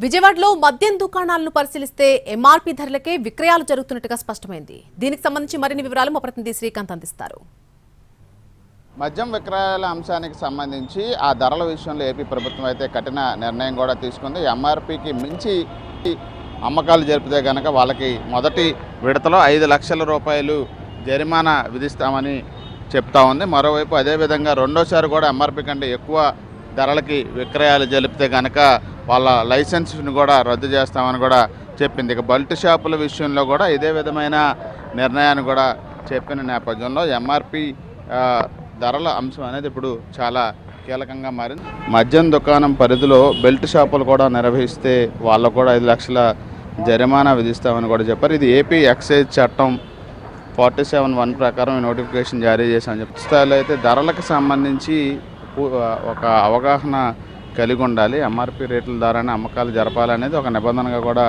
విజయవాడలో మద్యం దుకాణాలను పరిశీలిస్తే ఎంఆర్పీ ధరలకే విక్రయాలు జరుగుతున్నట్టుగా స్పష్టమైంది. దీనికి సంబంధించి మరిన్ని వివరాలు మా ప్రతినిధి శ్రీకాంత్ అందిస్తారు. మద్యం విక్రయాల అంశానికి సంబంధించి ఆ ధరల విషయంలో ఏపీ ప్రభుత్వం అయితే కఠిన నిర్ణయం కూడా తీసుకుంది. ఎంఆర్పీకి మించి అమ్మకాలు జరిపితే కనుక వాళ్ళకి మొదటి విడతలో 5 లక్షల రూపాయలు జరిమానా విధిస్తామని చెప్తా ఉంది. మరోవైపు అదేవిధంగా రెండోసారి కూడా ఎంఆర్పీ కంటే ఎక్కువ ధరలకి విక్రయాలు జరిపితే కనుక వాళ్ళ లైసెన్స్ని కూడా రద్దు చేస్తామని కూడా చెప్పింది. ఇక బల్ట్ షాపుల విషయంలో కూడా ఇదే విధమైన నిర్ణయాన్ని కూడా చెప్పిన నేపథ్యంలో ఎంఆర్పీ ధరల అంశం అనేది ఇప్పుడు చాలా కీలకంగా మారింది. మద్యం దుకాణం పరిధిలో బెల్ట్ షాపులు కూడా నిర్వహిస్తే వాళ్ళకు కూడా 5 లక్షల జరిమానా విధిస్తామని కూడా చెప్పారు. ఇది ఏపీ ఎక్సైజ్ చట్టం 47(1) ప్రకారం నోటిఫికేషన్ జారీ చేశామని చెప్పి స్థాయిలో అయితే ధరలకు సంబంధించి ఒక అవగాహన కలిగి ఉండాలి. ఎంఆర్పీ రేట్ల ద్వారానే అమ్మకాలు జరపాలనేది ఒక నిబంధనగా కూడా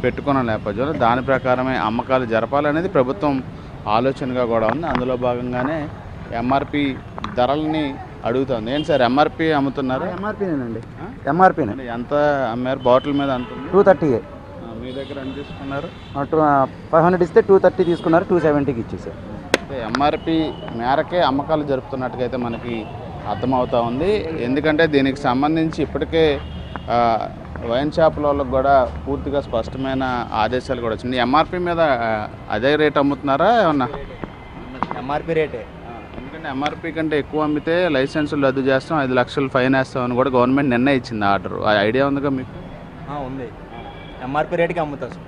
పెట్టుకున్న నేపథ్యంలో దాని ప్రకారమే అమ్మకాలు జరపాలనేది ప్రభుత్వం ఆలోచనగా కూడా ఉంది. అందులో భాగంగానే ఎంఆర్పీ ధరలని అడుగుతుంది. ఏంటి సార్ ఎంఆర్పీ అమ్ముతున్నారు? ఎంఆర్పీనేనండి. ఎంఆర్పీనే. ఎంత అమ్మారు? బాటిల్ మీద అంత 230. మీ దగ్గర ఎంత తీసుకున్నారు? 500 ఇస్తే 230 తీసుకున్నారు, 270కి ఇచ్చేసారు. ఎంఆర్పీ మేరకే అమ్మకాలు జరుపుతున్నట్టుగా అయితే మనకి అర్థమవుతా ఉంది. ఎందుకంటే దీనికి సంబంధించి ఇప్పటికే వైన్ షాపుల వాళ్ళకి కూడా పూర్తిగా స్పష్టమైన ఆదేశాలు కూడా వచ్చింది. ఎంఆర్పీ మీద అదే రేట్ అమ్ముతున్నారా ఏమన్నా? ఎంఆర్పీ రేటే. ఎందుకంటే ఎంఆర్పీ కంటే ఎక్కువ అమ్మితే లైసెన్సులు రద్దు చేస్తాం, 5 లక్షలు ఫైన్ వేస్తామని కూడా గవర్నమెంట్ నిన్న ఇచ్చింది ఆర్డర్. ఆ ఐడియా ఉందిగా మీకు? ఉంది. ఎంఆర్పీ రేటుకి అమ్ముతా సార్.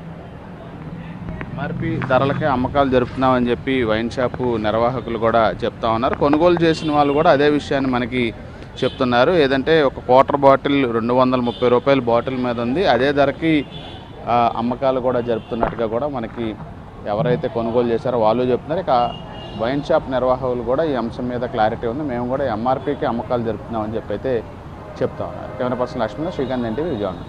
ఎంఆర్పీ ధరలకే అమ్మకాలు జరుపుతున్నామని చెప్పి వైన్ షాపు నిర్వాహకులు కూడా చెప్తా ఉన్నారు. కొనుగోలు చేసిన వాళ్ళు కూడా అదే విషయాన్ని మనకి చెప్తున్నారు. ఏదంటే ఒక క్వార్టర్ బాటిల్ 230 రూపాయల బాటిల్ మీద ఉంది. అదే ధరకి అమ్మకాలు కూడా జరుపుతున్నట్టుగా కూడా మనకి ఎవరైతే కొనుగోలు చేశారో వాళ్ళు చెప్తున్నారు. ఇక వైన్ షాప్ నిర్వాహకులు కూడా ఈ అంశం మీద క్లారిటీ ఉంది. మేము కూడా ఎంఆర్పీకి అమ్మకాలు జరుపుతున్నామని చెప్పి అయితే చెప్తా ఉన్నారు. Camera person Lakshman, Srikanth, NTV, Vijayawada.